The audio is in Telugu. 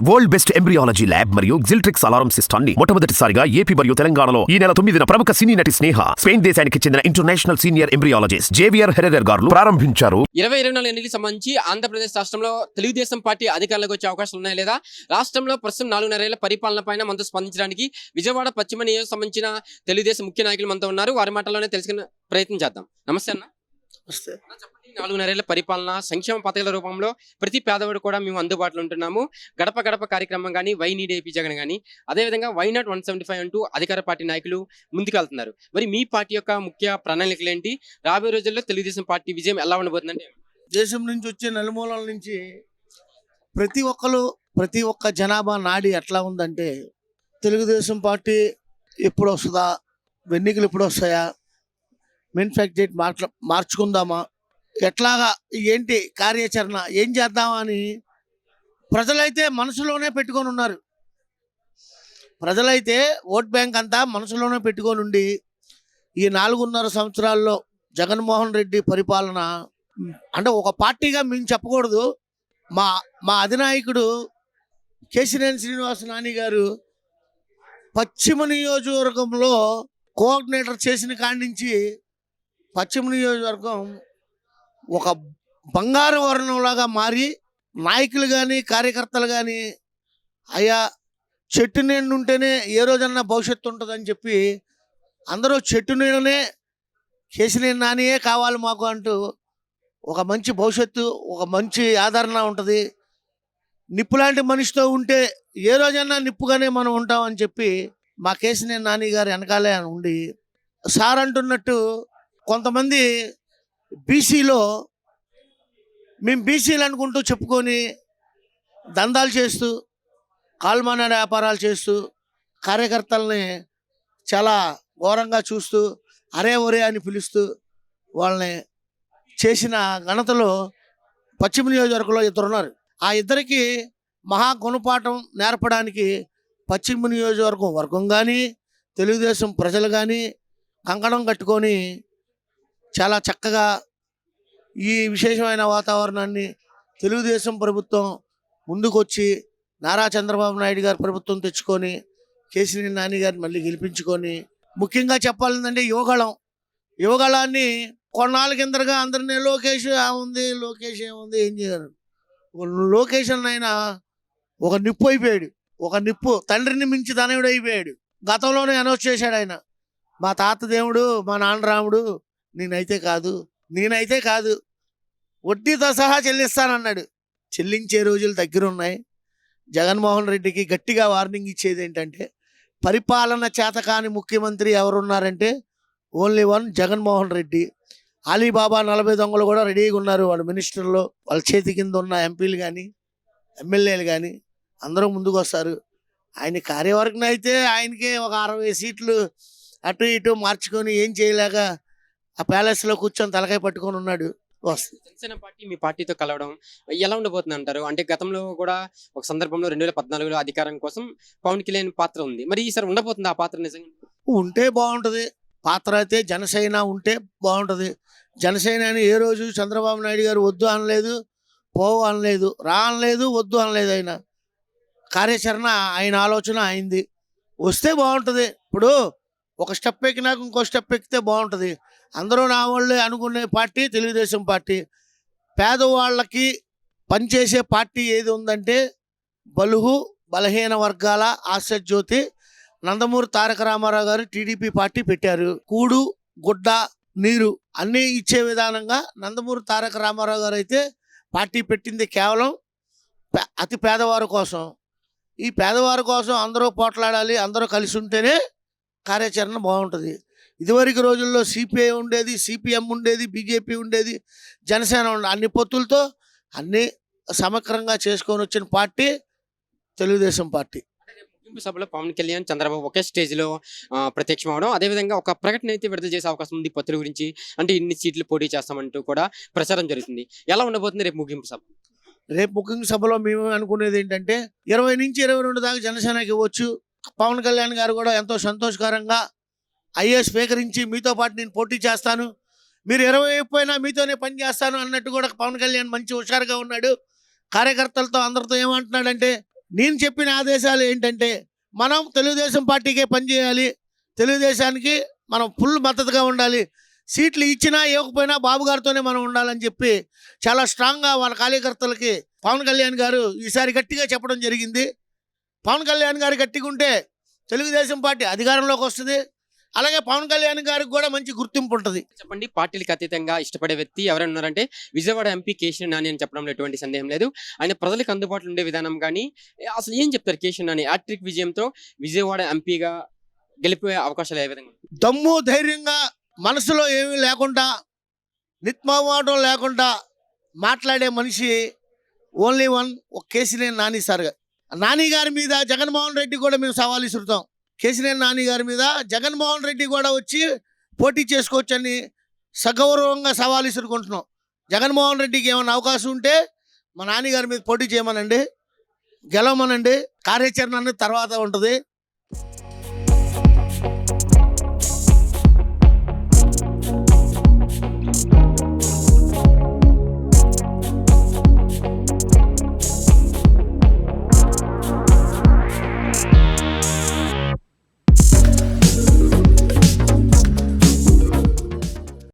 వరల్డ్ బెస్ట్ ఎంబ్రియాలజీ ల్యాబ్ మరియు జిల్ట్రిక్స్ అలారం సిస్టాన్ని మొట్టమొదటిసారిగా ఏపీ మరియు తెలంగాణలో ఈ నెల 9న ప్రముఖ సినీ నటి స్నేహ స్పెయిన్ దేశానికి చెందిన international senior embryologist Javier Herrera గారు ప్రారంభించారు. 2024 ఎన్నికలకు సంబంధించి ఆంధ్రప్రదేశ్ రాష్ట్రంలో తెలుగుదేశం పార్టీ అధికారంలోకి వచ్చే అవకాశాలు ఉన్నాయి లేదా? రాష్ట్రంలో ప్రస్తుతం 4.5 పరిపాలన పైన మనతో స్పందించడానికి విజయవాడ పశ్చిమ నియోజకవర్గం సంబంధించిన తెలుగుదేశం ముఖ్య నాయకులు మనతో ఉన్నారు. వారి మాటల్లోనే తెలుసుకునే ప్రయత్నం చేద్దాం. నమస్తే అన్న. చెప్పండి, 4.5 పరిపాలన సంక్షేమ పథకాల రూపంలో ప్రతి పేదవాడు కూడా మేము అందుబాటులో ఉంటున్నాము. గడప గడప కార్యక్రమం కానీ, వై నీడ్ ఏపీ జగన్ కానీ, అదేవిధంగా వై నాట్ 175 అంటూ అధికార పార్టీ నాయకులు ముందుకెళ్తున్నారు. మరి మీ పార్టీ యొక్క ముఖ్య ప్రణాళికలు ఏంటి? రాబోయే రోజుల్లో తెలుగుదేశం పార్టీ విజయం ఎలా ఉండబోతుందంటే? దేశం నుంచి వచ్చే నలుమూలల నుంచి ప్రతి ఒక్క జనాభా నాడి ఎట్లా ఉందంటే, తెలుగుదేశం పార్టీ ఎప్పుడు వస్తుందా, ఎన్నికలు ఎప్పుడు వస్తాయా, మెయిన్ఫ్యాక్ట్ డేట్ మార్చుకుందామా, ఎట్లాగా ఏంటి కార్యాచరణ, ఏం చేద్దామా అని ప్రజలైతే మనసులోనే పెట్టుకొని ఉన్నారు. ప్రజలైతే ఓట్ బ్యాంక్ అంతా మనసులోనే పెట్టుకొని ఉండి ఈ 4.5 సంవత్సరాల్లో జగన్మోహన్ రెడ్డి పరిపాలన అంటే ఒక పార్టీగా మేము చెప్పకూడదు. మా అధినాయకుడు కేశినేని శ్రీనివాస నాని గారు పశ్చిమ నియోజకవర్గంలో కోఆర్డినేటర్ చేసిన కాడి నుంచి పశ్చిమ నియోజకవర్గం ఒక బంగారు వర్ణంలాగా మారి నాయకులు కానీ కార్యకర్తలు కానీ అయ్యా చెట్టు నీడ ఉంటేనే ఏ రోజన్నా భవిష్యత్తు ఉంటుందని చెప్పి అందరూ చెట్టు నీడనే కేశినేని నానియే కావాలి మాకు అంటూ ఒక మంచి భవిష్యత్తు, ఒక మంచి ఆదరణ ఉంటుంది. నిప్పు లాంటి మనిషితో ఉంటే ఏ రోజన్నా నిప్పుగానే మనం ఉంటామని చెప్పి మా కేశినేని నాని గారు వెనకాలే ఉండి సార్ అంటున్నట్టు కొంతమంది బీసీలో మేము బీసీలు అనుకుంటూ చెప్పుకొని దందాలు చేస్తూ కాల్మాన వ్యాపారాలు చేస్తూ కార్యకర్తల్ని చాలా ఘోరంగా చూస్తూ అరే ఒరే అని పిలుస్తూ వాళ్ళని చేసిన ఘనతలో పశ్చిమ నియోజకవర్గంలో ఇద్దరున్నారు. ఆ ఇద్దరికి మహా గుణపాఠం నేర్పడానికి పశ్చిమ వర్గం కానీ తెలుగుదేశం ప్రజలు కానీ కంకణం కట్టుకొని చాలా చక్కగా ఈ విశేషమైన వాతావరణాన్ని తెలుగుదేశం ప్రభుత్వం ముందుకొచ్చి నారా చంద్రబాబు నాయుడు గారు ప్రభుత్వం తెచ్చుకొని కేశినేని నాని గారిని మళ్ళీ గెలిపించుకొని, ముఖ్యంగా చెప్పాలంటే యువగళాన్ని కొన్నాళ్ళ కిందగా అందరినీ లోకేష్ ఏముంది ఏం చేయరు. లోకేష్ అయినా ఒక నిప్పు అయిపోయాడు, ఒక నిప్పు తండ్రిని మించి తనయుడు అయిపోయాడు. గతంలోనే అనౌన్స్ చేశాడు ఆయన, మా తాత దేవుడు మా నాన్న రాముడు, నేనైతే కాదు వడ్డీతో సహా చెల్లిస్తానన్నాడు. చెల్లించే రోజులు దగ్గర ఉన్నాయి. జగన్మోహన్ రెడ్డికి గట్టిగా వార్నింగ్ ఇచ్చేది ఏంటంటే, పరిపాలన చేతకాని ముఖ్యమంత్రి ఎవరున్నారంటే only one Jaganmohan Reddy. Ali Baba 40 దొంగలు కూడా రెడీగా ఉన్నారు. వాళ్ళ మినిస్టర్లు, వాళ్ళ చేతి కింద ఉన్న ఎంపీలు కానీ ఎమ్మెల్యేలు కానీ అందరూ ముందుకు వస్తారు. ఆయన కార్యవర్గం అయితే ఆయనకే ఒక 60 సీట్లు అటు ఇటు మార్చుకొని ఏం చేయలేక ఆ ప్యాలెస్లో కూర్చొని తలకాయ పట్టుకొని ఉన్నాడు. జనసేన పార్టీ మీ పార్టీతో కలవడం ఎలా ఉండబోతుంది అంటారు? అంటే గతంలో కూడా ఒక సందర్భంలో 2014లో అధికారం కోసం పవన్ కళ్యాణ్ పాత్ర ఉంది. మరి ఈసారి ఉండబోతుంది ఆ పాత్ర? నిజంగా ఉంటే బాగుంటుంది. పాత్ర అయితే జనసేన ఉంటే బాగుంటుంది. జనసేన అని ఏ రోజు చంద్రబాబు నాయుడు గారు వద్దు అనలేదు, పోవు అనలేదు, రా అనలేదు, వద్దు అనలేదు. ఆయన కార్యాచరణ, ఆయన ఆలోచన అయింది. వస్తే బాగుంటుంది. ఇప్పుడు ఒక స్టెప్ ఎక్కినాక ఇంకో స్టెప్ ఎక్కితే బాగుంటుంది. అందరూ నా వాళ్ళే అనుకునే పార్టీ తెలుగుదేశం పార్టీ. పేదవాళ్ళకి పనిచేసే పార్టీ ఏది ఉందంటే బలహీన వర్గాల ఆశాజ్యోతి నందమూరి తారక రామారావు గారు టీడీపీ పార్టీ పెట్టారు. కూడు గుడ్డ నీరు అన్నీ ఇచ్చే విధానంగా నందమూరి తారక రామారావు గారు అయితే పార్టీ పెట్టింది కేవలం అతి పేదవారి కోసం. ఈ పేదవారి కోసం అందరూ పోట్లాడాలి, అందరూ కలిసి ఉంటేనే కార్యాచరణ బాగుంటుంది. ఇదివరకు రోజుల్లో సిపిఐ ఉండేది, సిపిఎం ఉండేది, బీజేపీ ఉండేది, జనసేన ఉండేది. అన్ని పొత్తులతో అన్ని సమగ్రంగా చేసుకొని వచ్చిన పార్టీ తెలుగుదేశం పార్టీ. ముగింపు సభలో పవన్ కళ్యాణ్, చంద్రబాబు ఒకే స్టేజ్లో ప్రత్యక్షం అవడం, అదేవిధంగా ఒక ప్రకటన అయితే విడుదల చేసే అవకాశం ఉంది పొత్తుల గురించి. అంటే ఇన్ని సీట్లు పోటీ చేస్తామంటూ కూడా ప్రచారం జరుగుతుంది. ఎలా ఉండబోతుంది రేపు ముగింపు సభ? రేపు ముగింపు సభలో మేము అనుకునేది ఏంటంటే 20 నుంచి 22 దాకా జనసేనకి ఇవ్వచ్చు. పవన్ కళ్యాణ్ గారు కూడా ఎంతో సంతోషకరంగా ఐఏఎస్ స్వీకరించి మీతో పాటు నేను పోటీ చేస్తాను, మీరు 20 అయిపోయినా మీతోనే పని చేస్తాను అన్నట్టు కూడా పవన్ కళ్యాణ్ మంచి హుషారుగా ఉన్నాడు. కార్యకర్తలతో అందరితో ఏమంటున్నాడంటే, నేను చెప్పిన ఆదేశాలు ఏంటంటే మనం తెలుగుదేశం పార్టీకే పనిచేయాలి, తెలుగుదేశానికి మనం ఫుల్ మద్దతుగా ఉండాలి, సీట్లు ఇచ్చినా ఇవ్వకపోయినా బాబు గారితోనే మనం ఉండాలని చెప్పి చాలా స్ట్రాంగ్గా వాళ్ళ కార్యకర్తలకి పవన్ కళ్యాణ్ గారు ఈసారి గట్టిగా చెప్పడం జరిగింది. పవన్ కళ్యాణ్ గారు గట్టిగా ఉంటే తెలుగుదేశం పార్టీ అధికారంలోకి వస్తుంది, అలాగే పవన్ కళ్యాణ్ గారికి కూడా మంచి గుర్తింపు ఉంటుంది. చెప్పండి, పార్టీలకు అతీతంగా ఇష్టపడే వ్యక్తి ఎవరైనా ఉన్నారంటే విజయవాడ ఎంపీ కేశవ్ నాని అని చెప్పడంలో ఎటువంటి సందేహం లేదు. ఆయన ప్రజలకు అందుబాటులో ఉండే విధానం కానీ అసలు ఏం చెప్తారు కేశవ్ నాని హ్యాట్రిక్ విజయంతో విజయవాడ ఎంపీగా గెలిపోయే అవకాశాలు ఏ విధంగా? దమ్ము ధైర్యంగా మనసులో ఏమీ లేకుండా నిత్మవాటం లేకుండా మాట్లాడే మనిషి ఓన్లీ వన్ ఒక కేసినేని నాని సార్ గారు. నాని గారి మీద జగన్మోహన్ రెడ్డి కూడా మేము సవాల్ ఇస్తున్నాం. కేసినేని నాని గారి మీద జగన్మోహన్ రెడ్డి కూడా వచ్చి పోటీ చేసుకోవచ్చని సగౌరవంగా సవాల్ ఇసురుకుంటున్నాం. జగన్మోహన్ రెడ్డికి ఏమైనా అవకాశం ఉంటే మా నాని గారి మీద పోటీ చేయమనండి, గెలవమనండి, కార్యాచరణ అనేది తర్వాత ఉంటుంది.